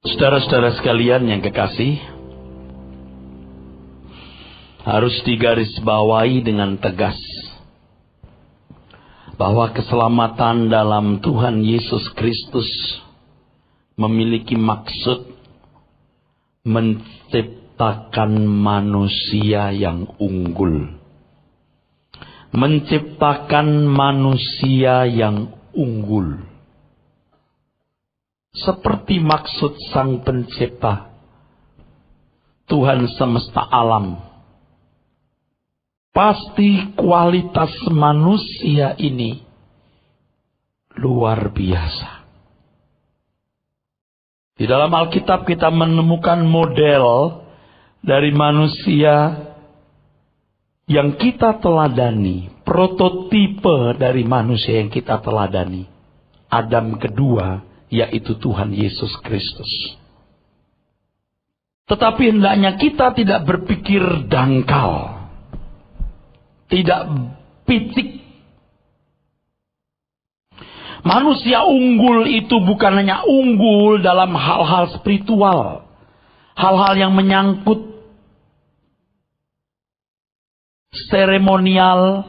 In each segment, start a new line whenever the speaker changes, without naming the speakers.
Saudara-saudara sekalian yang kekasih, harus digarisbawahi dengan tegas bahwa keselamatan dalam Tuhan Yesus Kristus memiliki maksud menciptakan manusia yang unggul. Menciptakan manusia yang unggul. Seperti maksud Sang Pencipta, Tuhan semesta alam. Pasti kualitas manusia ini luar biasa. Di dalam Alkitab kita menemukan model dari manusia yang kita teladani, prototipe dari manusia yang kita teladani. Adam kedua, yaitu Tuhan Yesus Kristus. Tetapi hendaknya kita tidak berpikir dangkal, tidak picik. Manusia unggul itu bukan hanya unggul dalam hal-hal spiritual, hal-hal yang menyangkut seremonial,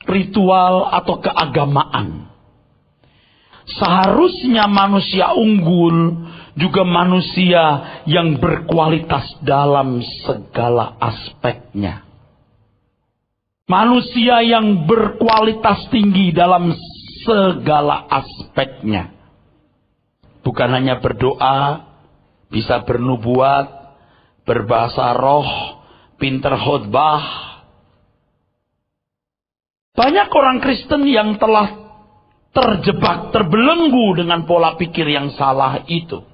ritual, atau keagamaan. Seharusnya manusia unggul juga manusia yang berkualitas dalam segala aspeknya. Manusia yang berkualitas tinggi dalam segala aspeknya. Bukan hanya berdoa, bisa bernubuat, berbahasa roh, pinter khotbah. Banyak orang Kristen yang telah terjebak, terbelenggu dengan pola pikir yang salah itu.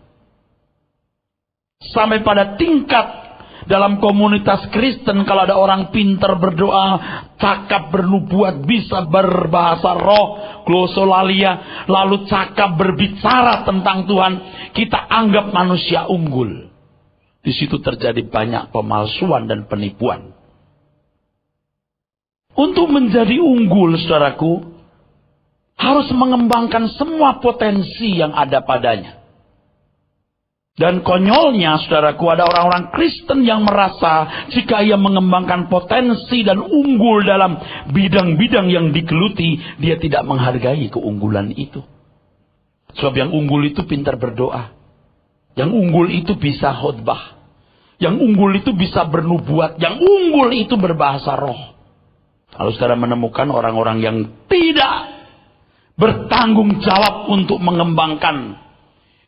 Sampai pada tingkat dalam komunitas Kristen, kalau ada orang pintar berdoa, cakap bernubuat, bisa berbahasa roh, glosolalia, lalu cakap berbicara tentang Tuhan, kita anggap manusia unggul. Di situ terjadi banyak pemalsuan dan penipuan. Untuk menjadi unggul, saudaraku, harus mengembangkan semua potensi yang ada padanya. Dan konyolnya, saudaraku, ada orang-orang Kristen yang merasa jika ia mengembangkan potensi dan unggul dalam bidang-bidang yang digeluti, dia tidak menghargai keunggulan itu. Sebab yang unggul itu pintar berdoa. Yang unggul itu bisa khotbah. Yang unggul itu bisa bernubuat. Yang unggul itu berbahasa roh. Lalu saudara menemukan orang-orang yang tidak bertanggung jawab untuk mengembangkan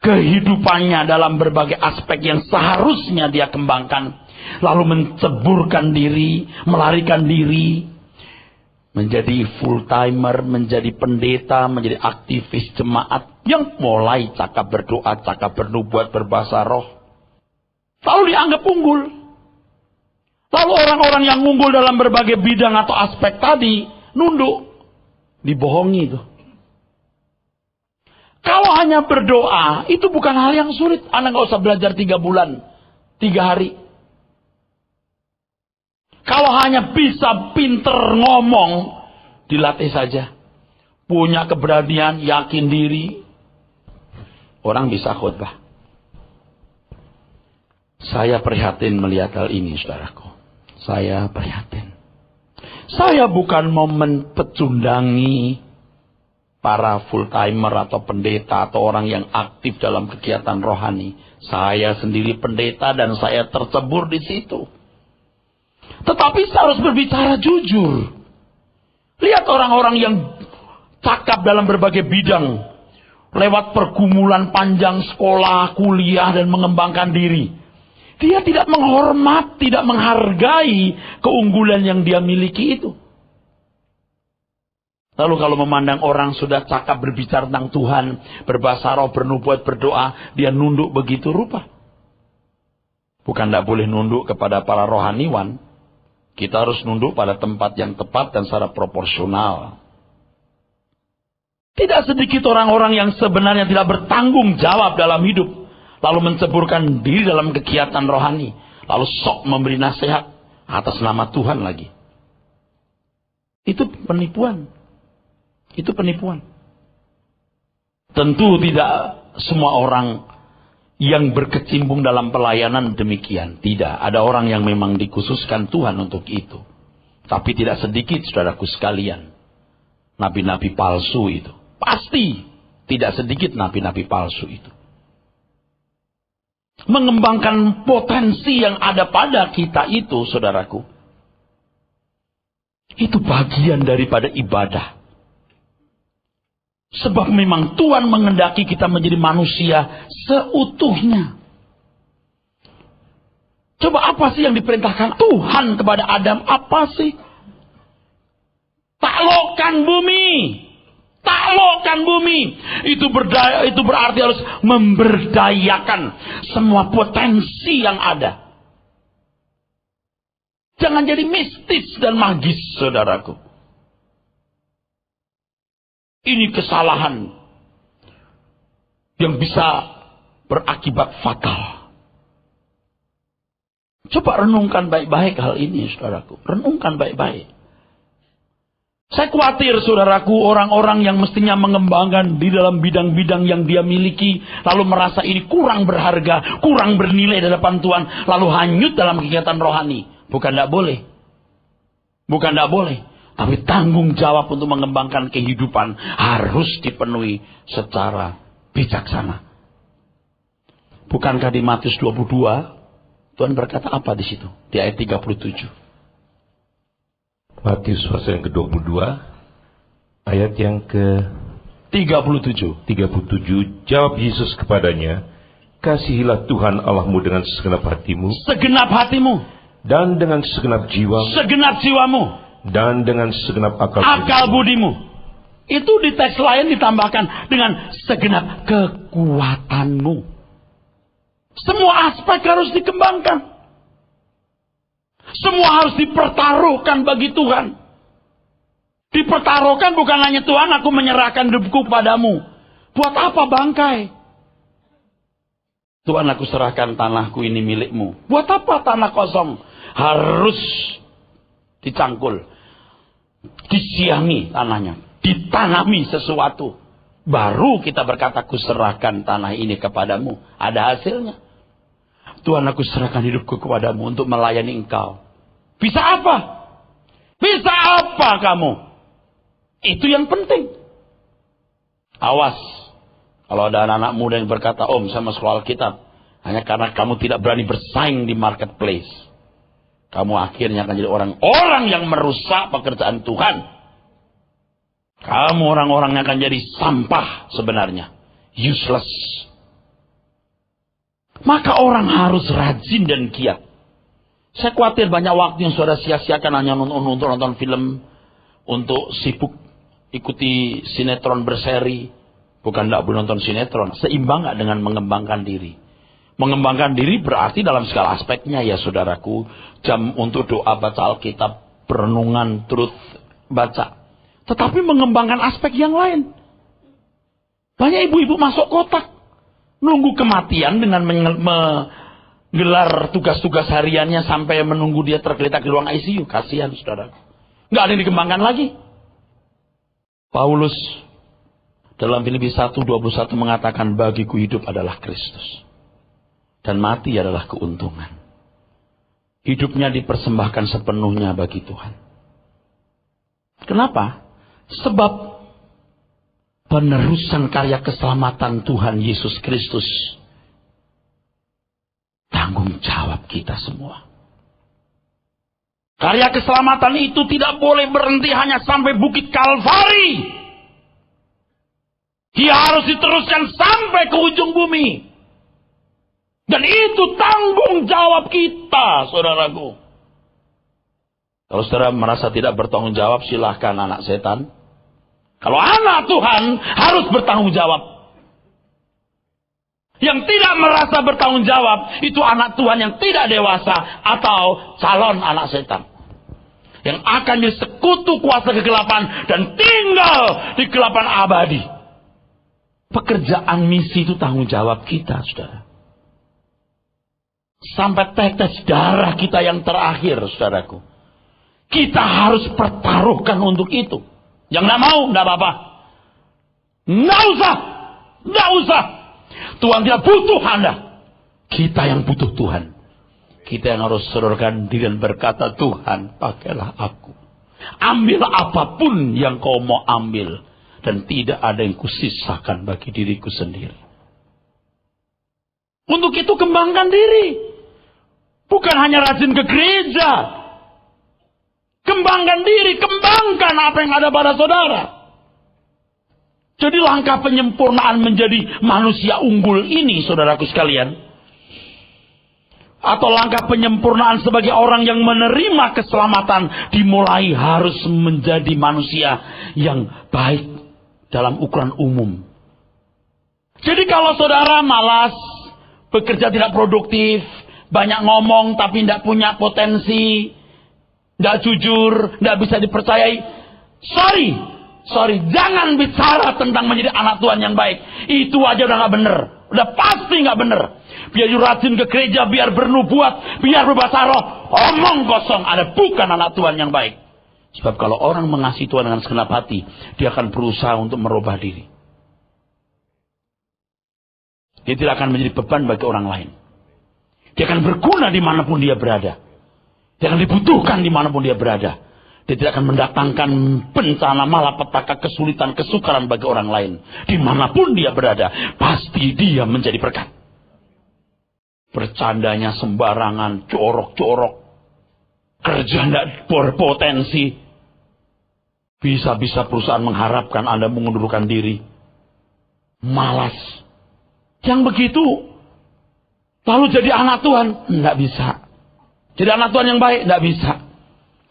kehidupannya dalam berbagai aspek yang seharusnya dia kembangkan. Lalu menceburkan diri, melarikan diri, menjadi full timer, menjadi pendeta, menjadi aktivis jemaat yang mulai cakap berdoa, cakap bernubuat, berbahasa roh. Lalu dianggap unggul. Lalu orang-orang yang unggul dalam berbagai bidang atau aspek tadi nunduk, dibohongi itu. Kalau hanya berdoa, itu bukan hal yang sulit. Anda nggak usah belajar 3 bulan, 3 hari. Kalau hanya bisa pinter ngomong, dilatih saja. Punya keberanian, yakin diri, orang bisa khotbah. Saya prihatin melihat hal ini, saudaraku. Saya prihatin. Saya bukan mau mempecundangi para full-timer atau pendeta atau orang yang aktif dalam kegiatan rohani. Saya sendiri pendeta dan saya tercebur di situ. Tetapi saya harus berbicara jujur. Lihat orang-orang yang cakap dalam berbagai bidang. Lewat pergumulan panjang sekolah, kuliah, dan mengembangkan diri. Dia tidak menghormat, tidak menghargai keunggulan yang dia miliki itu. Lalu kalau memandang orang sudah cakap berbicara tentang Tuhan, berbahasa roh, bernubuat, berdoa, dia nunduk begitu rupa. Bukan tidak boleh nunduk kepada para rohaniwan. Kita harus nunduk pada tempat yang tepat dan secara proporsional. Tidak sedikit orang-orang yang sebenarnya tidak bertanggung jawab dalam hidup, lalu menceburkan diri dalam kegiatan rohani, lalu sok memberi nasihat atas nama Tuhan lagi. Itu penipuan. Itu penipuan. Tentu tidak semua orang yang berkecimpung dalam pelayanan demikian. Tidak, ada orang yang memang dikhususkan Tuhan untuk itu. Tapi tidak sedikit, saudaraku sekalian, nabi-nabi palsu itu. Pasti tidak sedikit nabi-nabi palsu itu. Mengembangkan potensi yang ada pada kita itu, saudaraku, itu bagian daripada ibadah. Sebab memang Tuhan menghendaki kita menjadi manusia seutuhnya. Coba apa sih yang diperintahkan Tuhan kepada Adam? Apa sih? Taklukkan bumi. Taklukkan bumi. Itu berarti harus memberdayakan semua potensi yang ada. Jangan jadi mistis dan magis, saudaraku. Ini kesalahan yang bisa berakibat fatal. Coba renungkan baik-baik hal ini, saudaraku. Renungkan baik-baik. Saya khawatir, saudaraku, orang-orang yang mestinya mengembangkan di dalam bidang-bidang yang dia miliki, lalu merasa ini kurang berharga, kurang bernilai di hadapan Tuhan, lalu hanyut dalam kegiatan rohani. Bukan tidak boleh. Bukan tidak boleh. Tapi tanggung jawab untuk mengembangkan kehidupan harus dipenuhi secara bijaksana. Bukankah di Matius 22, Tuhan berkata apa di situ? Di ayat 37.
Matius pasal yang ke-22, ayat yang
ke-37.
37, jawab Yesus kepadanya, kasihilah Tuhan Allahmu dengan segenap hatimu.
Segenap hatimu.
Dan dengan segenap jiwamu.
Segenap jiwamu.
Dan dengan segenap
akal budimu. Itu di teks lain ditambahkan dengan segenap kekuatanmu. Semua aspek harus dikembangkan. Semua harus dipertaruhkan bagi Tuhan. Dipertaruhkan bukan hanya Tuhan, aku menyerahkan hidupku padamu. Buat apa bangkai? Tuhan, aku serahkan tanahku ini milikmu. Buat apa tanah kosong? Harus dicangkul. Disiangi tanahnya, ditanami sesuatu, baru kita berkata, aku serahkan tanah ini kepadamu. Ada hasilnya. Tuhan, aku serahkan hidupku kepadamu untuk melayani engkau. Bisa apa? Bisa apa kamu? Itu yang penting. Awas kalau ada anak-anak muda yang berkata, Om, saya mau sekolah Alkitab hanya karena kamu tidak berani bersaing di marketplace. Kamu akhirnya akan jadi orang-orang yang merusak pekerjaan Tuhan. Kamu orang-orang yang akan jadi sampah sebenarnya. Useless. Maka orang harus rajin dan giat. Saya khawatir banyak waktu yang saudara sia-siakan hanya nonton film. Untuk sibuk ikuti sinetron berseri. Bukan tidak boleh nonton sinetron. Seimbang gak dengan mengembangkan diri? Mengembangkan diri berarti dalam segala aspeknya ya saudaraku. Jam untuk doa, baca Alkitab, perenungan, turut baca. Tetapi mengembangkan aspek yang lain. Banyak ibu-ibu masuk kotak. Nunggu kematian dengan menggelar tugas-tugas hariannya sampai menunggu dia tergeletak di ruang ICU. Kasihan saudaraku. Nggak ada yang dikembangkan lagi. Paulus dalam Filipi 1:21 mengatakan, bagiku hidup adalah Kristus. Dan mati adalah keuntungan. Hidupnya dipersembahkan sepenuhnya bagi Tuhan. Kenapa? Sebab penerusan karya keselamatan Tuhan Yesus Kristus tanggung jawab kita semua. Karya keselamatan itu tidak boleh berhenti hanya sampai Bukit Kalvari. Dia harus diteruskan sampai ke ujung bumi. Dan itu tanggung jawab kita, saudaraku. Kalau saudara merasa tidak bertanggung jawab, silahkan anak setan. Kalau anak Tuhan harus bertanggung jawab. Yang tidak merasa bertanggung jawab, itu anak Tuhan yang tidak dewasa atau calon anak setan. Yang akan jadi sekutu kuasa kegelapan dan tinggal di kegelapan abadi. Pekerjaan misi itu tanggung jawab kita, saudara. Sampai tetes darah kita yang terakhir, saudaraku. Kita harus pertaruhkan untuk itu. Yang tidak mau, tidak apa-apa. Tidak usah. Tidak usah. Tuhan tidak butuh Anda. Kita yang butuh Tuhan. Kita yang harus sodorkan diri dan berkata, Tuhan, pakailah aku. Ambil apapun yang kau mau ambil. Dan tidak ada yang kusisakan bagi diriku sendiri. Untuk itu kembangkan diri. Bukan hanya rajin ke gereja. Kembangkan diri, kembangkan apa yang ada pada saudara. Jadi langkah penyempurnaan menjadi manusia unggul ini, saudaraku sekalian, atau langkah penyempurnaan sebagai orang yang menerima keselamatan, dimulai harus menjadi manusia yang baik dalam ukuran umum. Jadi kalau saudara malas, bekerja tidak produktif, banyak ngomong tapi tidak punya potensi, tidak jujur, tidak bisa dipercayai, sorry, jangan bicara tentang menjadi anak Tuhan yang baik. Itu aja udah gak bener. Udah pasti gak bener. Biar rajin ke gereja, biar bernubuat, biar berbahasa roh, omong kosong, ada bukan anak Tuhan yang baik. Sebab kalau orang mengasihi Tuhan dengan segenap hati, dia akan berusaha untuk merubah diri. Dia tidak akan menjadi beban bagi orang lain. Dia akan berguna dimanapun dia berada. Dia akan dibutuhkan dimanapun dia berada. Dia tidak akan mendatangkan bencana, malapetaka, kesulitan, kesukaran bagi orang lain. Dimanapun dia berada, pasti dia menjadi berkat. Bercandanya sembarangan, corok-corok, kerja tidak berpotensi. Bisa-bisa perusahaan mengharapkan Anda mengundurkan diri. Malas. Yang begitu, lalu jadi anak Tuhan? Tidak bisa. Jadi anak Tuhan yang baik? Tidak bisa.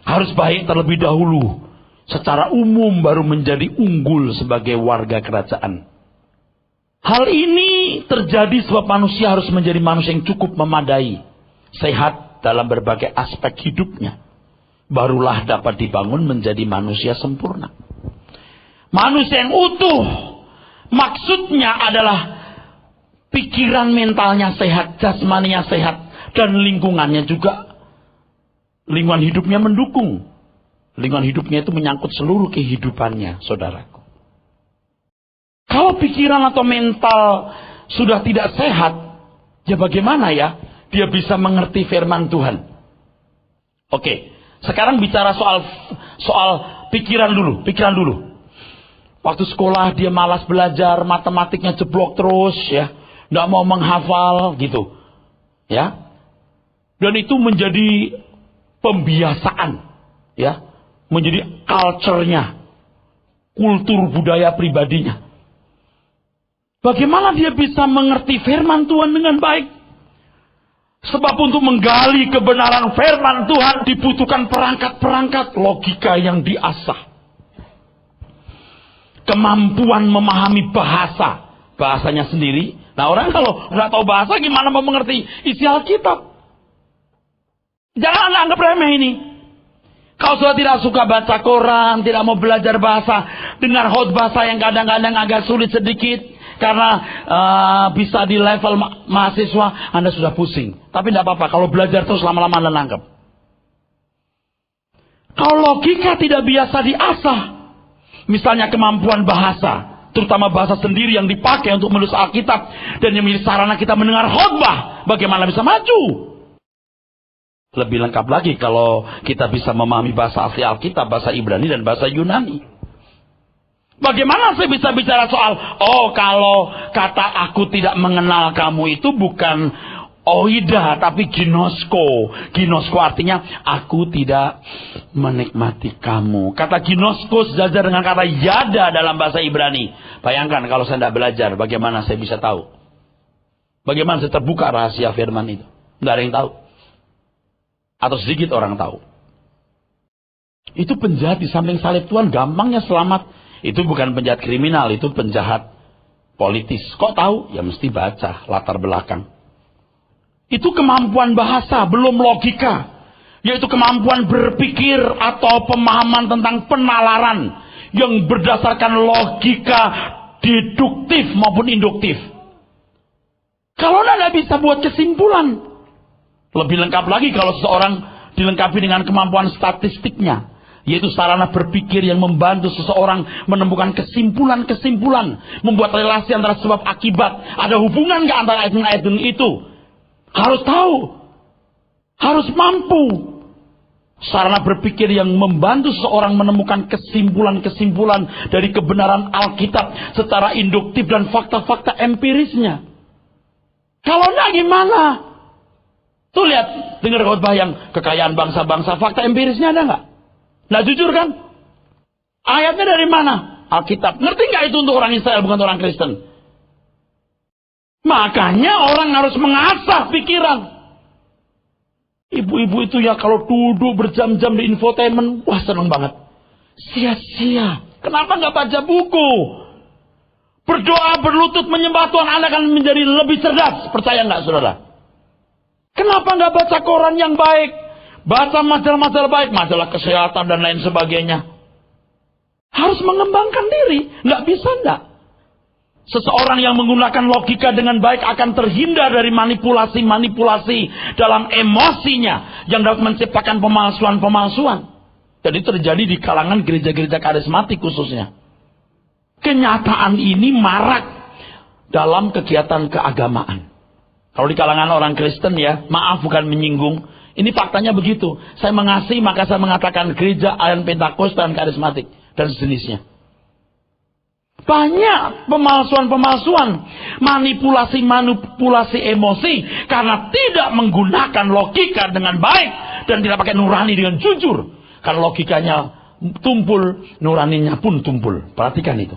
Harus baik terlebih dahulu. Secara umum baru menjadi unggul sebagai warga kerajaan. Hal ini terjadi sebab manusia harus menjadi manusia yang cukup memadai. Sehat dalam berbagai aspek hidupnya. Barulah dapat dibangun menjadi manusia sempurna. Manusia yang utuh. Maksudnya adalah pikiran mentalnya sehat, jasmaninya sehat. Dan lingkungannya juga. Lingkungan hidupnya mendukung. Lingkungan hidupnya itu menyangkut seluruh kehidupannya, saudaraku. Kalau pikiran atau mental sudah tidak sehat, ya bagaimana ya dia bisa mengerti firman Tuhan? Oke, sekarang bicara soal pikiran dulu. Waktu sekolah dia malas belajar, matematiknya jeblok terus, ya, nggak mau menghafal gitu, ya. Dan itu menjadi pembiasaan, ya, menjadi culture-nya, kultur budaya pribadinya. Bagaimana dia bisa mengerti firman Tuhan dengan baik? Sebab untuk menggali kebenaran firman Tuhan dibutuhkan perangkat-perangkat logika yang diasah. Kemampuan memahami bahasanya sendiri. Nah, orang kalau nggak tahu bahasa gimana mau mengerti isi Alkitab? Jangan anggap remeh ini. Kalau sudah tidak suka baca koran, tidak mau belajar bahasa, dengar khotbah yang kadang-kadang agak sulit sedikit, karena bisa di level mahasiswa, Anda sudah pusing. Tapi tidak apa-apa, kalau belajar terus lama-lama Anda nangkep. Kalau logika tidak biasa diasah, misalnya kemampuan bahasa, terutama bahasa sendiri yang dipakai untuk menulis Alkitab, dan yang menjadi sarana kita mendengar khotbah, bagaimana bisa maju? Lebih lengkap lagi kalau kita bisa memahami bahasa asli Alkitab, bahasa Ibrani dan bahasa Yunani. Bagaimana saya bisa bicara soal, kalau kata aku tidak mengenal kamu itu bukan oida, tapi ginosko. Ginosko artinya aku tidak menikmati kamu. Kata ginosko sejajar dengan kata yada dalam bahasa Ibrani. Bayangkan kalau saya tidak belajar, bagaimana saya bisa tahu? Bagaimana saya terbuka rahasia firman itu? Tidak ada yang tahu. Atau sedikit orang tahu. Itu penjahat di samping salib Tuhan gampangnya selamat. Itu bukan penjahat kriminal, itu penjahat politis. Kok tahu? Ya mesti baca latar belakang. Itu kemampuan bahasa, belum logika. Yaitu kemampuan berpikir atau pemahaman tentang penalaran yang berdasarkan logika deduktif maupun induktif. Kalau Anda bisa buat kesimpulan. Lebih lengkap lagi kalau seseorang dilengkapi dengan kemampuan statistiknya. Yaitu sarana berpikir yang membantu seseorang menemukan kesimpulan-kesimpulan. Membuat relasi antara sebab akibat. Ada hubungan nggak antara ayat itu? Harus tahu. Harus mampu. Sarana berpikir yang membantu seseorang menemukan kesimpulan-kesimpulan dari kebenaran Alkitab secara induktif dan fakta-fakta empirisnya. Kalau enggak gimana? Tuh lihat, dengar khotbah yang kekayaan bangsa-bangsa, fakta empirisnya ada nggak? Nggak jujur kan? Ayatnya dari mana? Alkitab. Ngerti nggak itu untuk orang Israel, bukan orang Kristen? Makanya orang harus mengasah pikiran. Ibu-ibu itu ya kalau duduk berjam-jam di infotainment, wah seneng banget. Sia-sia. Kenapa nggak baca buku? Berdoa, berlutut, menyembah Tuhan, Anda akan menjadi lebih cerdas. Percaya nggak, saudara? Kenapa nggak baca koran yang baik? Baca majalah-majalah baik, majalah kesehatan dan lain sebagainya. Harus mengembangkan diri. Nggak bisa nggak? Seseorang yang menggunakan logika dengan baik akan terhindar dari manipulasi-manipulasi dalam emosinya yang dapat menciptakan pemalsuan-pemalsuan. Dan itu terjadi di kalangan gereja-gereja karismatik khususnya. Kenyataan ini marak dalam kegiatan keagamaan. Kalau di kalangan orang Kristen ya, maaf bukan menyinggung, ini faktanya begitu. Saya mengasihi maka saya mengatakan gereja aliran Pentakosta dan karismatik dan sejenisnya. Banyak pemalsuan-pemalsuan, manipulasi-manipulasi emosi karena tidak menggunakan logika dengan baik dan tidak pakai nurani dengan jujur. Karena logikanya tumpul, nuraninya pun tumpul. Perhatikan itu.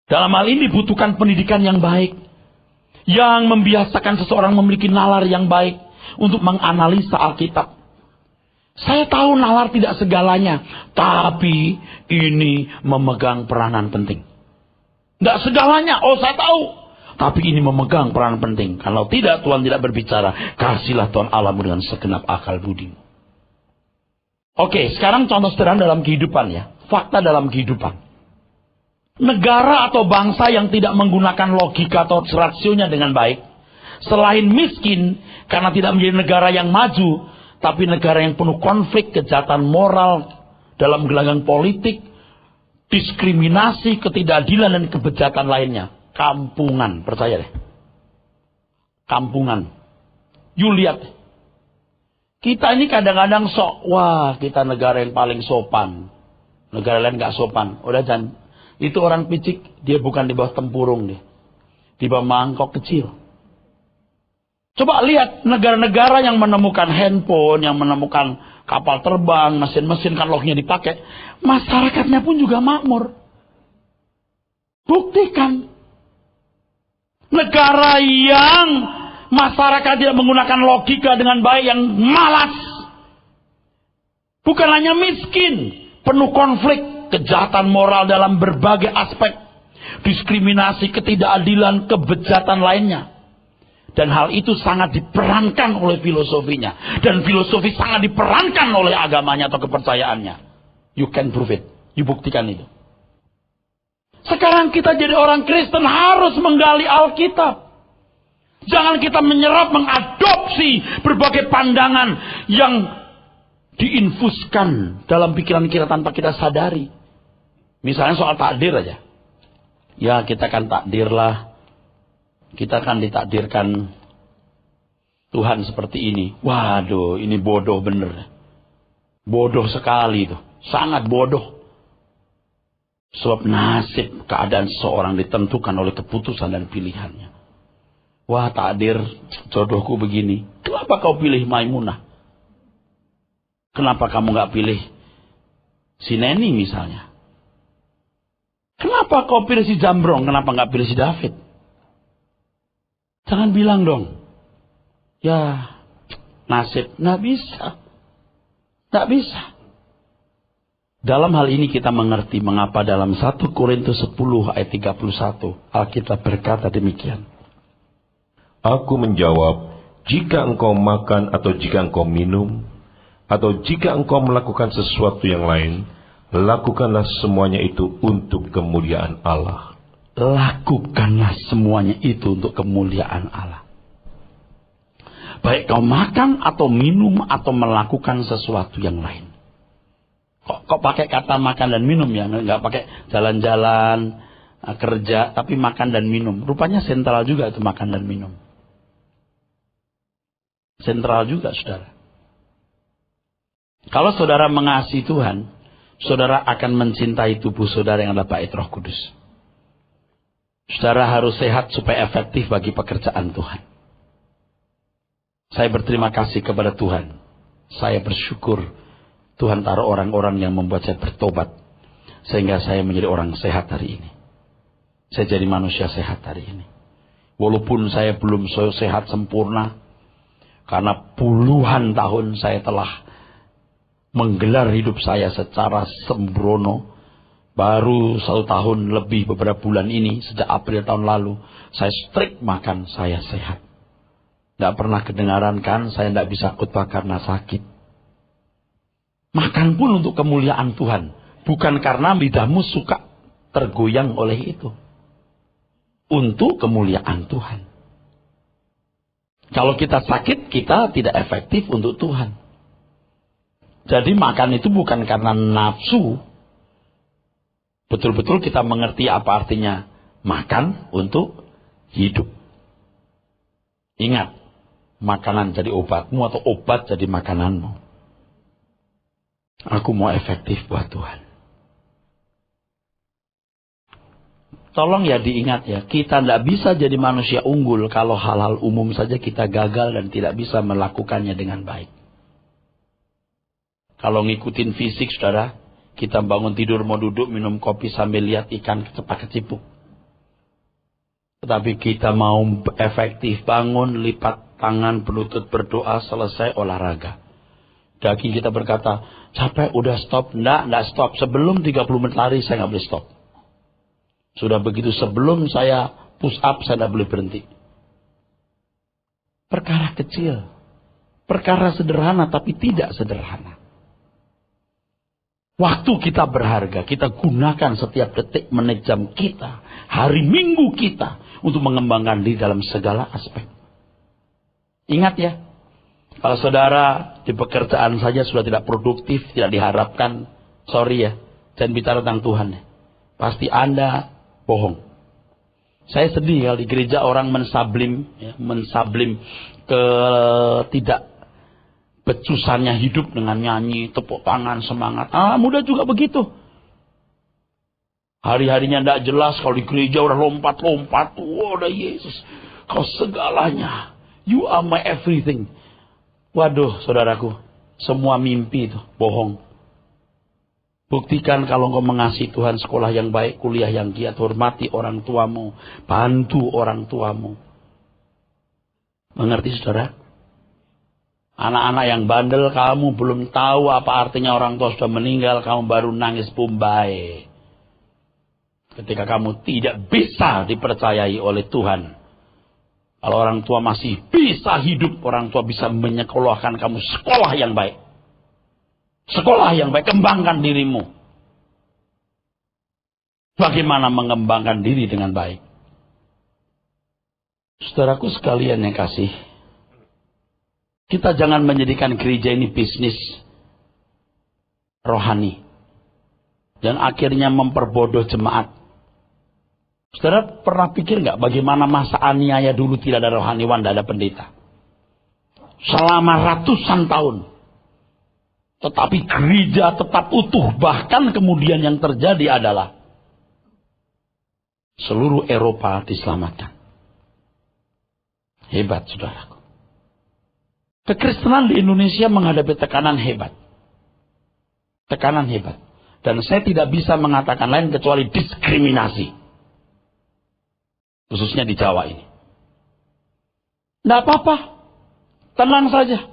Dalam hal ini dibutuhkan pendidikan yang baik yang membiasakan seseorang memiliki nalar yang baik untuk menganalisa Alkitab. Saya tahu nalar tidak segalanya, tapi ini memegang peranan penting. Tidak segalanya, oh saya tahu, tapi ini memegang peranan penting. Kalau tidak, Tuhan tidak berbicara. Kasihlah Tuhan Allahmu dengan segenap akal budimu. Oke, sekarang contoh sederhana dalam kehidupan ya. Fakta dalam kehidupan. Negara atau bangsa yang tidak menggunakan logika atau rasionya dengan baik, selain miskin karena tidak menjadi negara yang maju, tapi negara yang penuh konflik, kejahatan moral dalam gelanggang politik, diskriminasi, ketidakadilan dan kebejatan lainnya. Kampungan, percaya deh. Kampungan. You lihat. Kita ini kadang-kadang sok, wah kita negara yang paling sopan. Negara lain gak sopan. Udah jangan. Itu orang picik, dia bukan di bawah tempurung dia. Di bawah mangkok kecil. Coba lihat negara-negara yang menemukan handphone, yang menemukan kapal terbang, mesin-mesin kan lognya dipakai. Masyarakatnya pun juga makmur. Buktikan. Negara yang masyarakat tidak menggunakan logika dengan baik, yang malas. Bukan hanya miskin, penuh konflik. Kejahatan moral dalam berbagai aspek, diskriminasi, ketidakadilan, kebejatan lainnya. Dan hal itu sangat diperankan oleh filosofinya. Dan filosofi sangat diperankan oleh agamanya atau kepercayaannya. You can prove it. You buktikan itu. Sekarang kita jadi orang Kristen harus menggali Alkitab. Jangan kita menyerap, mengadopsi berbagai pandangan yang diinfuskan dalam pikiran kita tanpa kita sadari. Misalnya soal takdir aja. Ya kita kan takdir lah. Kita kan ditakdirkan Tuhan seperti ini. Waduh, ini bodoh bener. Bodoh sekali itu. Sangat bodoh. Sebab nasib keadaan seseorang ditentukan oleh keputusan dan pilihannya. Wah takdir jodohku begini. Kenapa kau pilih Maimunah? Kenapa kamu gak pilih si Neni misalnya? Kenapa kau pilih si Jambrong? Kenapa gak pilih si David? Jangan bilang dong. Ya, nasib. Gak bisa. Gak bisa. Dalam hal ini kita mengerti mengapa dalam 1 Korintus 10 ayat 31 Alkitab berkata demikian.
Aku menjawab, jika engkau makan atau jika engkau minum, atau jika engkau melakukan sesuatu yang lain, lakukanlah semuanya itu untuk kemuliaan Allah.
Lakukanlah semuanya itu untuk kemuliaan Allah. Baik kau makan atau minum atau melakukan sesuatu yang lain. Kok pakai kata makan dan minum ya? Nggak pakai jalan-jalan, kerja, tapi makan dan minum. Rupanya sentral juga itu makan dan minum. Sentral juga, saudara. Kalau saudara mengasihi Tuhan, saudara akan mencintai tubuh saudara yang adalah bait Roh Kudus. Saudara harus sehat supaya efektif bagi pekerjaan Tuhan. Saya berterima kasih kepada Tuhan. Saya bersyukur Tuhan taruh orang-orang yang membuat saya bertobat. Sehingga saya menjadi orang sehat hari ini. Saya jadi manusia sehat hari ini. Walaupun saya belum sehat sempurna. Karena puluhan tahun saya telah menggelar hidup saya secara sembrono. Baru 1 tahun lebih beberapa bulan ini, sejak April tahun lalu, saya strict makan, saya sehat. Tidak pernah kedengaran kan, saya tidak bisa khotbah karena sakit. Makan pun untuk kemuliaan Tuhan. Bukan karena lidahmu suka tergoyang oleh itu. Untuk kemuliaan Tuhan. Kalau kita sakit, kita tidak efektif untuk Tuhan. Jadi makan itu bukan karena nafsu. Betul-betul kita mengerti apa artinya makan untuk hidup. Ingat, makanan jadi obatmu atau obat jadi makananmu. Aku mau efektif buat Tuhan. Tolong ya diingat ya, kita tidak bisa jadi manusia unggul kalau hal-hal umum saja kita gagal dan tidak bisa melakukannya dengan baik. Kalau ngikutin fisik, saudara, kita bangun tidur mau duduk minum kopi sambil lihat ikan cepat kecipuk. Tetapi kita mau efektif bangun, lipat tangan, berlutut berdoa, selesai olahraga. Daging kita berkata, capek udah stop. Enggak stop. Sebelum 30 menit lari saya nggak boleh stop. Sudah begitu sebelum saya push up saya tidak boleh berhenti. Perkara kecil. Perkara sederhana tapi tidak sederhana. Waktu kita berharga, kita gunakan setiap detik, menit, jam kita, hari minggu kita untuk mengembangkan diri dalam segala aspek. Ingat ya, kalau saudara di pekerjaan saja sudah tidak produktif, tidak diharapkan, sorry ya, jangan bicara tentang Tuhan ya. Pasti Anda bohong. Saya sedih kalau di gereja orang mensablim ke tidak becusannya hidup dengan nyanyi, tepuk tangan, semangat. Muda juga begitu. Hari-harinya tidak jelas. Kalau di gereja udah lompat-lompat. Udah Yesus. Kau segalanya. You are my everything. Waduh, saudaraku. Semua mimpi itu. Bohong. Buktikan kalau engkau mengasihi Tuhan, sekolah yang baik, kuliah yang giat, hormati orang tuamu. Bantu orang tuamu. Mengerti, saudara? Anak-anak yang bandel, kamu belum tahu apa artinya orang tua sudah meninggal, kamu baru nangis Bombay. Ketika kamu tidak bisa dipercayai oleh Tuhan. Kalau orang tua masih bisa hidup, orang tua bisa menyekolahkan kamu sekolah yang baik. Sekolah yang baik, kembangkan dirimu. Bagaimana mengembangkan diri dengan baik? Saudaraku sekalian yang kasih, kita jangan menjadikan gereja ini bisnis rohani. Dan akhirnya memperbodoh jemaat. Saudara pernah pikir nggak bagaimana masa aniaya dulu tidak ada rohaniwan, tidak ada pendeta. Selama ratusan tahun. Tetapi gereja tetap utuh. Bahkan kemudian yang terjadi adalah seluruh Eropa diselamatkan. Hebat, saudaraku. Kekristenan di Indonesia menghadapi tekanan hebat. Tekanan hebat. Dan saya tidak bisa mengatakan lain kecuali diskriminasi. Khususnya di Jawa ini. Tidak apa-apa. Tenang saja.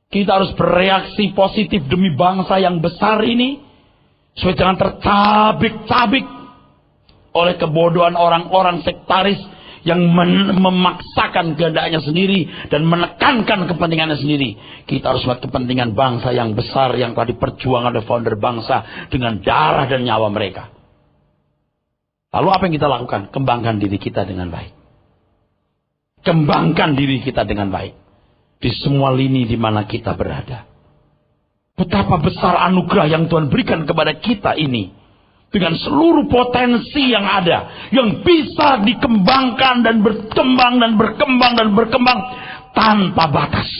Kita harus bereaksi positif demi bangsa yang besar ini. Supaya jangan tercabik-cabik oleh kebodohan orang-orang sektaris yang memaksakan kehendaknya sendiri dan menekankan kepentingannya sendiri. Kita harus buat kepentingan bangsa yang besar yang telah diperjuangkan oleh founder bangsa dengan darah dan nyawa mereka. Lalu apa yang kita lakukan? Kembangkan diri kita dengan baik. Kembangkan diri kita dengan baik. Di semua lini di mana kita berada. Betapa besar anugerah yang Tuhan berikan kepada kita ini. Dengan seluruh potensi yang ada. Yang bisa dikembangkan dan berkembang dan berkembang dan berkembang. tanpa batas.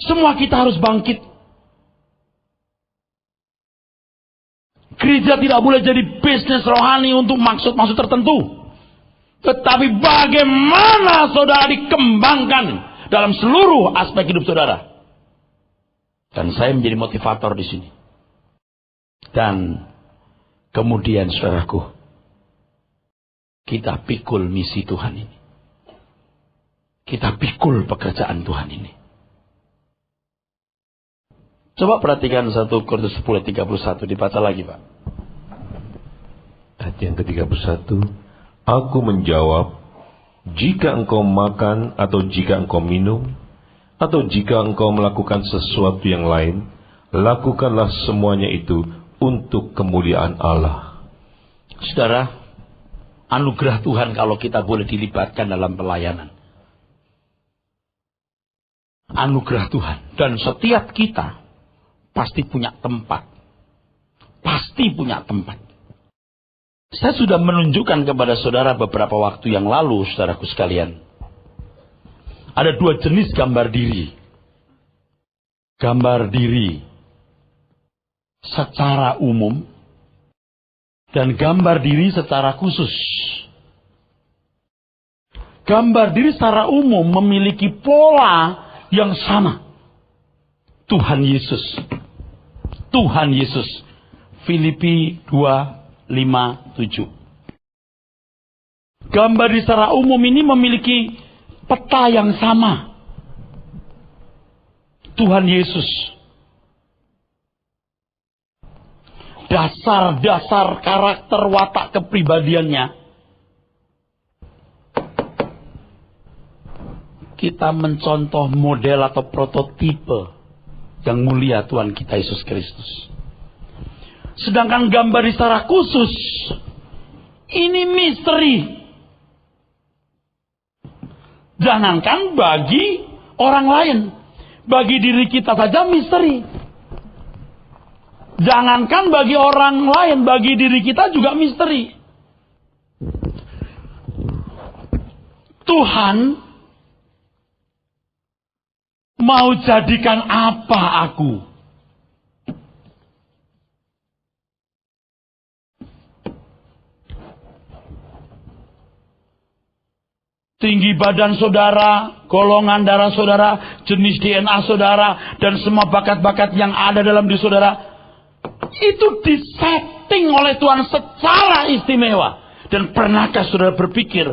Semua kita harus bangkit. Gereja tidak boleh jadi bisnis rohani untuk maksud-maksud tertentu. Tetapi bagaimana saudara dikembangkan dalam seluruh aspek hidup saudara. Dan saya menjadi motivator di sini. Dan kemudian saudaraku, kita pikul misi Tuhan ini. Kita pikul pekerjaan Tuhan ini. Coba perhatikan 1 Korintus 10:31, dibaca lagi Pak.
Ayat yang ke-31, aku menjawab, jika engkau makan atau jika engkau minum, atau jika engkau melakukan sesuatu yang lain, lakukanlah semuanya itu untuk kemuliaan Allah.
Saudara, anugerah Tuhan kalau kita boleh dilibatkan dalam pelayanan. Anugerah Tuhan. Dan setiap kita pasti punya tempat. Pasti punya tempat. Saya sudah menunjukkan kepada saudara beberapa waktu yang lalu, saudaraku sekalian. Ada 2 jenis gambar diri. Gambar diri secara umum dan gambar diri secara khusus. Gambar diri secara umum memiliki pola yang sama. Tuhan Yesus. Tuhan Yesus. Filipi 2:5-7. Gambar diri secara umum ini memiliki peta yang sama. Tuhan Yesus. Dasar-dasar karakter watak kepribadiannya. Kita mencontoh model atau prototipe yang mulia Tuhan kita Yesus Kristus. Sedangkan gambar secara khusus, ini misteri. Jangankan bagi orang lain, bagi diri kita saja misteri. Jangankan bagi orang lain, bagi diri kita juga misteri. Tuhan mau jadikan apa aku? Tinggi badan saudara, golongan darah saudara, jenis DNA saudara, dan semua bakat-bakat yang ada dalam diri saudara, itu disetting oleh Tuhan secara istimewa. Dan pernahkah saudara berpikir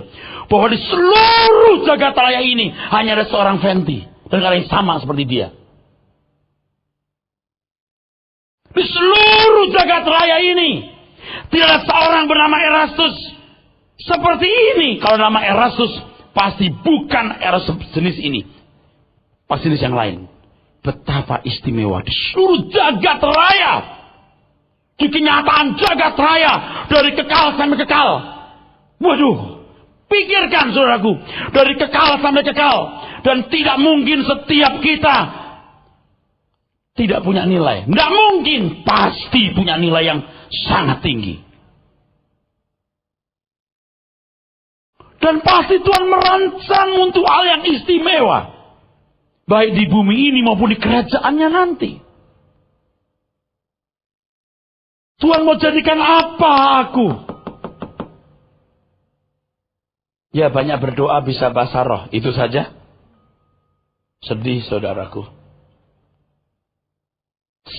bahwa di seluruh jagat raya ini hanya ada seorang Fenty dan ada yang sama seperti dia? Di seluruh jagat raya ini tidak ada seorang bernama Erastus seperti ini. Kalau nama Erastus pasti bukan Erastus jenis ini, pasti jenis yang lain. Betapa istimewa di seluruh jagat raya, di kenyataan jagat raya, dari kekal sampai kekal. Waduh, pikirkan saudaraku, dari kekal sampai kekal. Dan tidak mungkin setiap kita tidak punya nilai. Tidak mungkin, pasti punya nilai yang sangat tinggi. Dan pasti Tuhan merancang untuk hal yang istimewa. Baik di bumi ini maupun di kerajaannya nanti. Tuhan mau jadikan apa aku? Ya, banyak berdoa bisa bahasa roh. Itu saja. Sedih saudaraku.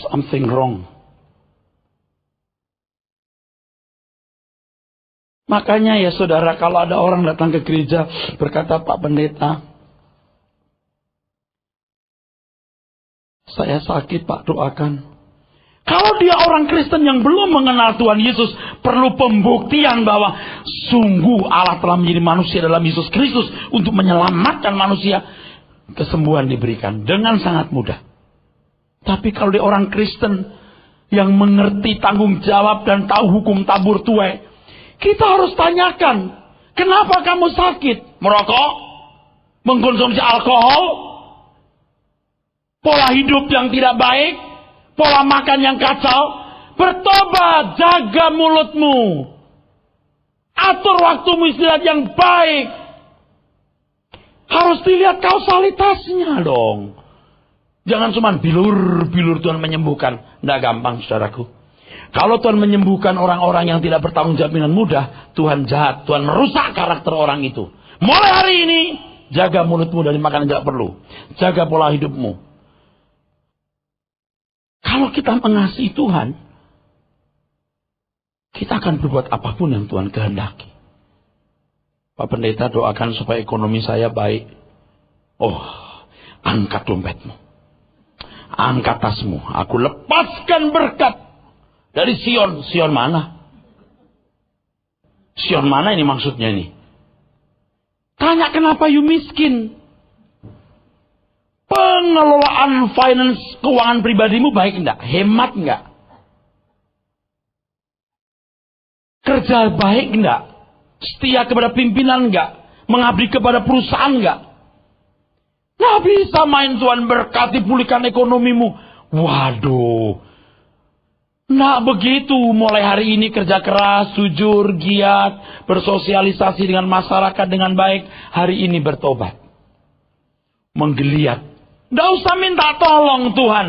Something wrong. Makanya ya saudara, kalau ada orang datang ke gereja berkata, Pak Pendeta, saya sakit Pak, doakan. Kalau dia orang Kristen yang belum mengenal Tuhan Yesus, perlu pembuktian bahwa sungguh Allah telah menjadi manusia dalam Yesus Kristus untuk menyelamatkan manusia. Kesembuhan diberikan dengan sangat mudah. Tapi kalau dia orang Kristen yang mengerti tanggung jawab dan tahu hukum tabur tuai, kita harus tanyakan, kenapa kamu sakit? Merokok? Mengkonsumsi alkohol? Pola hidup yang tidak baik? Pola makan yang kacau? Bertobat, jaga mulutmu. Atur waktumu istirahat yang baik. Harus dilihat kausalitasnya dong. Jangan cuma bilur-bilur Tuhan menyembuhkan. Tidak gampang, saudaraku. Kalau Tuhan menyembuhkan orang-orang yang tidak bertanggung jawab dengan mudah, Tuhan jahat. Tuhan merusak karakter orang itu. Mulai hari ini, jaga mulutmu dari makanan yang tidak perlu. Jaga pola hidupmu. Kalau kita mengasihi Tuhan, kita akan berbuat apapun yang Tuhan kehendaki. Pak Pendeta, doakan supaya ekonomi saya baik. Oh, angkat dompetmu. Angkat tasmu. Aku lepaskan berkat dari Sion. Sion mana? Sion mana ini maksudnya ini? Tanya kenapa you miskin? Pengelolaan finance keuangan pribadimu baik enggak? Hemat enggak? Kerja baik enggak? Setia kepada pimpinan enggak? Mengabdi kepada perusahaan enggak? Nggak bisa main Tuhan berkati pulihkan ekonomimu. Waduh. Nggak begitu. Mulai hari ini kerja keras, jujur, giat, bersosialisasi dengan masyarakat dengan baik. Hari ini bertobat. Menggeliat. Nggak usah minta tolong Tuhan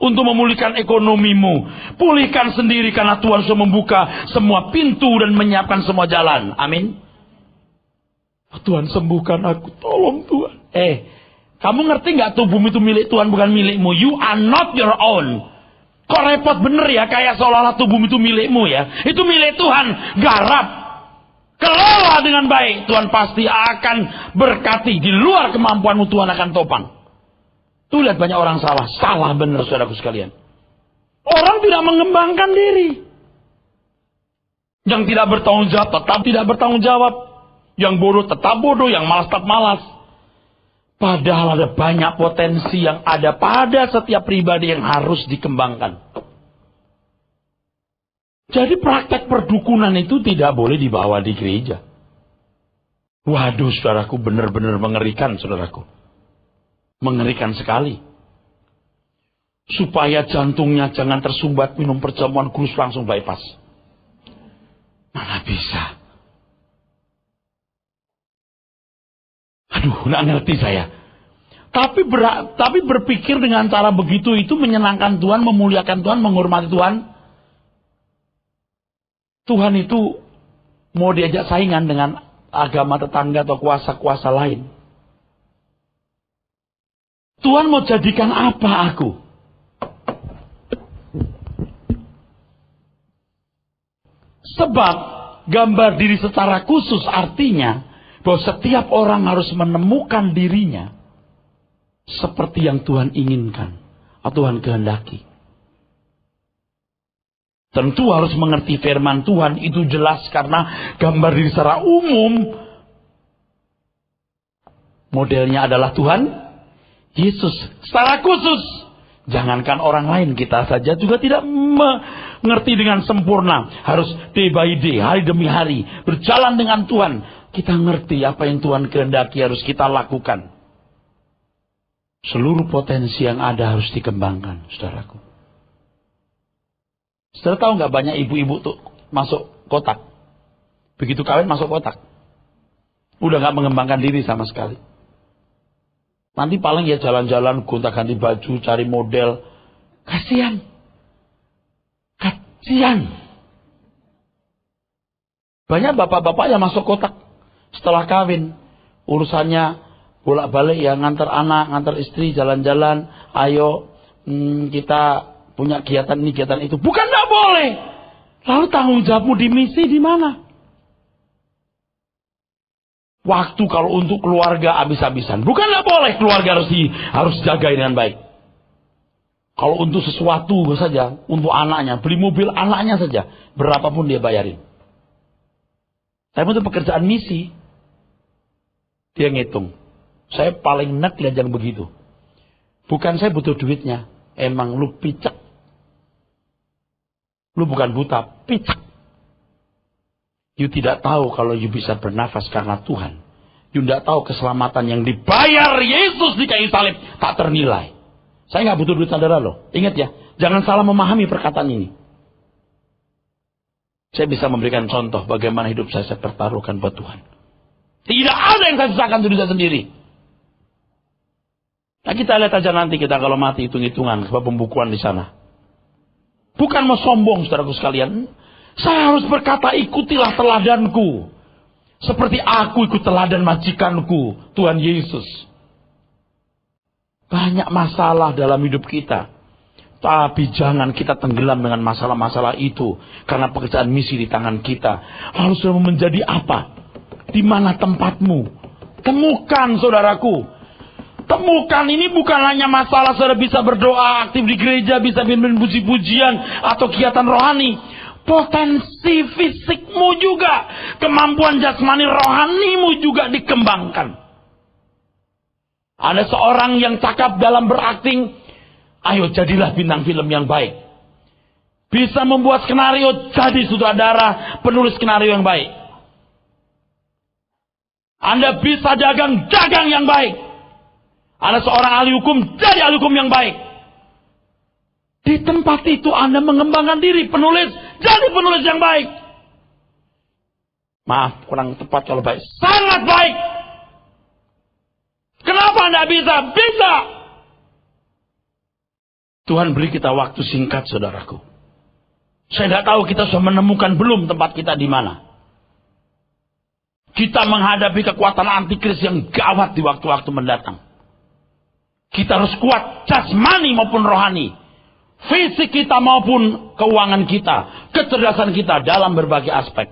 untuk memulihkan ekonomimu. Pulihkan sendiri karena Tuhan sudah membuka semua pintu dan menyiapkan semua jalan. Amin. Tuhan sembuhkan aku. Tolong Tuhan. Kamu ngerti nggak tubuh itu milik Tuhan bukan milikmu? You are not your own. Kok repot bener ya, kayak seolah-olah tubuh itu milikmu ya. Itu milik Tuhan. Garap. Kelola dengan baik. Tuhan pasti akan berkati. Di luar kemampuanmu Tuhan akan topang. Tuh lihat banyak orang salah. Salah bener saudaraku sekalian. Orang tidak mengembangkan diri. Yang tidak bertanggung jawab tetap tidak bertanggung jawab. Yang bodoh tetap bodoh. Yang malas tetap malas. Padahal ada banyak potensi yang ada pada setiap pribadi yang harus dikembangkan. Jadi praktek perdukunan itu tidak boleh dibawa di gereja. Waduh, saudaraku, benar-benar mengerikan, saudaraku. Mengerikan sekali. Supaya jantungnya jangan tersumbat minum perjamuan kudus langsung bypass. Mana bisa. Aduh, nggak ngerti saya. Tapi berpikir dengan cara begitu itu menyenangkan Tuhan, memuliakan Tuhan, menghormati Tuhan. Tuhan itu mau diajak saingan dengan agama tetangga atau kuasa-kuasa lain. Tuhan mau jadikan apa aku? Sebab gambar diri secara khusus artinya bahwa setiap orang harus menemukan dirinya seperti yang Tuhan inginkan atau Tuhan kehendaki. Tentu harus mengerti firman Tuhan itu jelas karena gambar diri secara umum modelnya adalah Tuhan Yesus. Secara khusus, jangankan orang lain, kita saja juga tidak mengerti dengan sempurna. Harus day by day, hari demi hari, berjalan dengan Tuhan. Kita ngerti apa yang Tuhan kehendaki harus kita lakukan. Seluruh potensi yang ada harus dikembangkan, saudaraku. Saudara tahu nggak banyak ibu-ibu tuh masuk kotak. Begitu kawin masuk kotak. Udah nggak mengembangkan diri sama sekali. Nanti paling ya jalan-jalan, gonta-ganti baju, cari model. Kasihan. Banyak bapak-bapak yang masuk kotak. Setelah kawin, urusannya bolak-balik ya, ngantar anak, ngantar istri, jalan-jalan. Ayo, kita punya kegiatan ini, kegiatan itu. Bukan nggak boleh. Lalu tanggung jawabmu di misi di mana? Waktu kalau untuk keluarga habis-habisan. Bukan nggak boleh, keluarga harus jaga dengan baik. Kalau untuk sesuatu saja, untuk anaknya, beli mobil anaknya saja, berapapun dia bayarin. Tapi untuk pekerjaan misi, dia ngitung. Saya paling enak lihat yang begitu. Bukan saya butuh duitnya. Emang lu picek. Lu bukan buta, picek. You tidak tahu kalau you bisa bernafas karena Tuhan. You tidak tahu keselamatan yang dibayar Yesus di kayu salib tak ternilai. Saya nggak butuh duit saudara loh. Ingat ya, jangan salah memahami perkataan ini. Saya bisa memberikan contoh bagaimana hidup saya pertaruhkan buat Tuhan. Tidak ada yang saya sisakan diri saya sendiri. Nah, kita lihat aja nanti kita kalau mati hitung-hitungan sebab pembukuan di sana. Bukan mau sombong, saudaraku sekalian. Saya harus berkata, ikutilah teladanku. Seperti aku ikut teladan majikanku, Tuhan Yesus. Banyak masalah dalam hidup kita. Tapi jangan kita tenggelam dengan masalah-masalah itu. Karena pekerjaan misi di tangan kita. Lalu saudara menjadi apa? Di mana tempatmu? Temukan, saudaraku. Temukan, ini bukan hanya masalah saudara bisa berdoa, aktif di gereja, bisa pimpin puji-pujian atau kegiatan rohani. Potensi fisikmu juga, kemampuan jasmani rohanimu juga dikembangkan. Ada seorang yang cakap dalam berakting, ayo jadilah bintang film yang baik. Bisa membuat skenario, jadi sutradara, penulis skenario yang baik. Anda bisa dagang yang baik. Ada seorang ahli hukum, jadi ahli hukum yang baik. Di tempat itu Anda mengembangkan diri, penulis, jadi penulis yang baik. Maaf, kurang tepat kalau baik. Sangat baik. Kenapa Anda bisa? Bisa. Tuhan beri kita waktu singkat, saudaraku. Saya tidak tahu kita sudah menemukan belum tempat kita di mana. Kita menghadapi kekuatan antikris yang gawat di waktu-waktu mendatang. Kita harus kuat jasmani maupun rohani. Fisik kita maupun keuangan kita. Kecerdasan kita dalam berbagai aspek.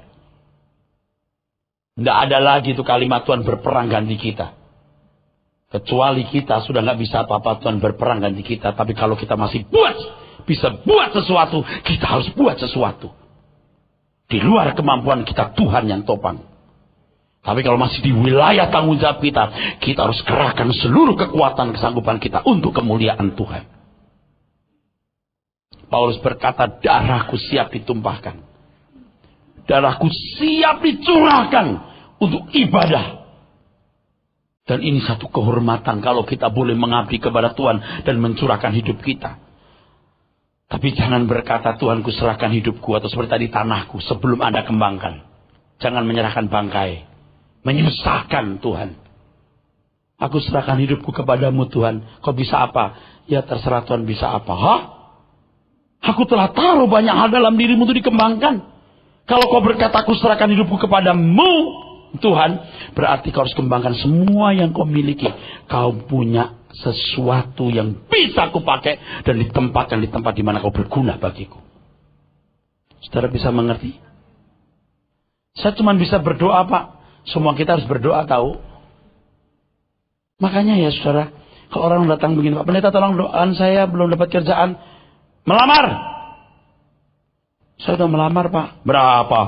Tidak ada lagi itu kalimat Tuhan berperang ganti kita. Kecuali kita sudah nggak bisa apa-apa, Tuhan berperang ganti kita. Tapi kalau kita masih bisa buat sesuatu, kita harus buat sesuatu. Di luar kemampuan kita, Tuhan yang topang. Tapi kalau masih di wilayah tanggung jawab kita, kita harus kerahkan seluruh kekuatan kesanggupan kita untuk kemuliaan Tuhan. Paulus berkata, darahku siap ditumpahkan. Darahku siap dicurahkan untuk ibadah. Dan ini satu kehormatan kalau kita boleh mengabdi kepada Tuhan dan mencurahkan hidup kita. Tapi jangan berkata, Tuhanku serahkan hidupku, atau seperti tadi tanahku, sebelum Anda kembangkan. Jangan menyerahkan bangkai. Menyusahkan Tuhan. Aku serahkan hidupku kepadamu Tuhan. Kau bisa apa? Ya terserah Tuhan bisa apa. Hah? Aku telah taruh banyak hal dalam dirimu untuk dikembangkan. Kalau kau berkata aku serahkan hidupku kepadamu Tuhan, berarti kau harus kembangkan semua yang kau miliki. Kau punya sesuatu yang bisa kau pakai dan ditempatkan di tempat di mana kau berguna bagiku. Saudara bisa mengerti? Saya cuma bisa berdoa, Pak. Semua kita harus berdoa, tahu. Makanya ya saudara, kalau orang datang begini, Pak Pendeta tolong doakan saya, belum dapat kerjaan. Melamar. Saya sudah melamar, Pak. Berapa?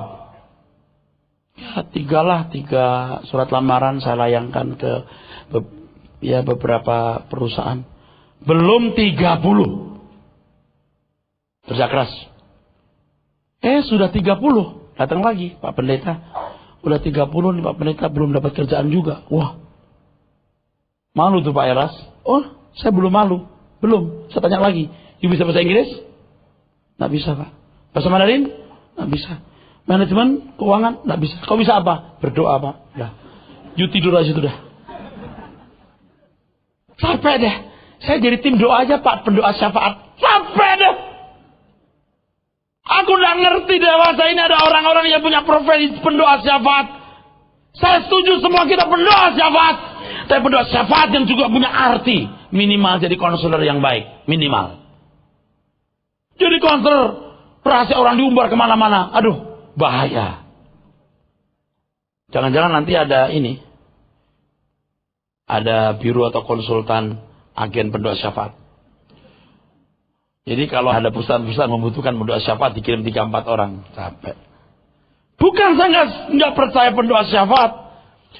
Ya 3 surat lamaran saya layangkan ke beberapa perusahaan. Belum 30. Kerja keras. Sudah 30. Datang lagi, Pak Pendeta. Udah 30 nih Pak Pendeta, belum dapat kerjaan juga. Wah. Malu tuh Pak Eras. Oh, saya belum malu. Belum. Saya tanya lagi. You bisa bahasa Inggris? Nggak bisa, Pak. Bahasa Mandarin? Nggak bisa. Manajemen, keuangan? Nggak bisa. Kau bisa apa? Berdoa, Pak. Udah. You tidur aja sudah. Capek deh. Saya jadi tim doa aja, Pak. Pendoa syafaat. Capek deh. Aku nggak ngerti dewasa ini ada orang-orang yang punya profesi pendoa syafaat. Saya setuju semua kita pendoa syafaat. Tapi pendoa syafaat yang juga punya arti. Minimal jadi konselor yang baik. Minimal. Jadi konselor, rahasia orang diumbar kemana-mana. Aduh, bahaya. Jangan-jangan nanti ada ini. Ada biro atau konsultan agen pendoa syafaat. Jadi kalau ada perusahaan-perusahaan membutuhkan pendoa syafaat, dikirim 3-4 orang. Capek. Bukan saya nggak percaya pendoa syafaat.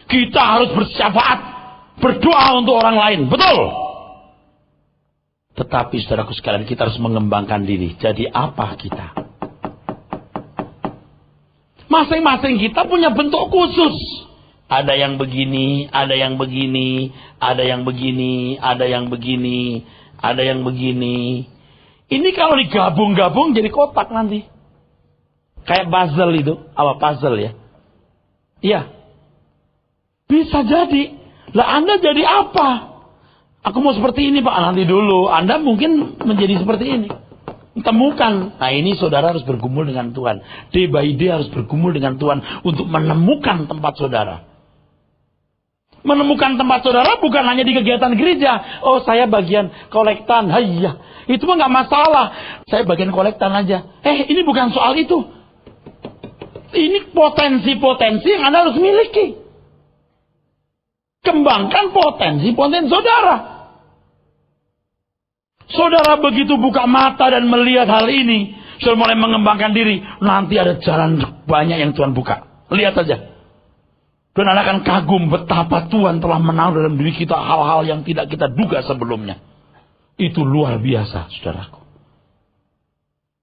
Kita harus bersyafaat. Berdoa untuk orang lain. Betul. Tetapi saudaraku sekalian, kita harus mengembangkan diri. Jadi apa kita? Masing-masing kita punya bentuk khusus. Ada yang begini, ada yang begini, ada yang begini, ada yang begini, ada yang begini. Ini kalau digabung-gabung jadi kotak nanti. Kayak puzzle itu. Apa puzzle ya? Iya. Bisa jadi. Lah Anda jadi apa? Aku mau seperti ini Pak. Nanti dulu. Anda mungkin menjadi seperti ini. Temukan. Nah ini saudara harus bergumul dengan Tuhan. Day by day harus bergumul dengan Tuhan. Untuk menemukan tempat saudara. Menemukan tempat saudara bukan hanya di kegiatan gereja. Oh saya bagian kolektan. Iya. Itu mah gak masalah. Saya bagian kolektan aja. Ini bukan soal itu. Ini potensi-potensi yang Anda harus miliki. Kembangkan potensi-potensi saudara. Saudara begitu buka mata dan melihat hal ini, sudah mulai mengembangkan diri. Nanti ada jalan banyak yang Tuhan buka. Lihat saja. Dan Anda akan kagum betapa Tuhan telah menaruh dalam diri kita hal-hal yang tidak kita duga sebelumnya. Itu luar biasa, saudaraku.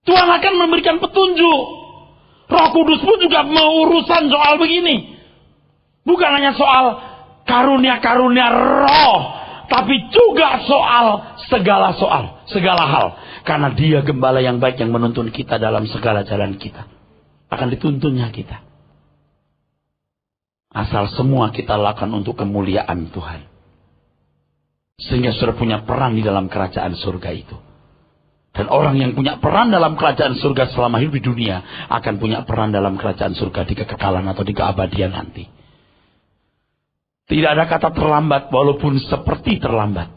Tuhan akan memberikan petunjuk. Roh Kudus pun juga mau urusan soal begini. Bukan hanya soal karunia-karunia roh, tapi juga segala hal. Karena Dia gembala yang baik yang menuntun kita dalam segala jalan kita. Akan dituntunnya kita. Asal semua kita lakukan untuk kemuliaan Tuhan. Sehingga saudara punya peran di dalam kerajaan surga itu. Dan orang yang punya peran dalam kerajaan surga selama hidup di dunia akan punya peran dalam kerajaan surga di kekekalan atau di keabadian nanti. Tidak ada kata terlambat walaupun seperti terlambat.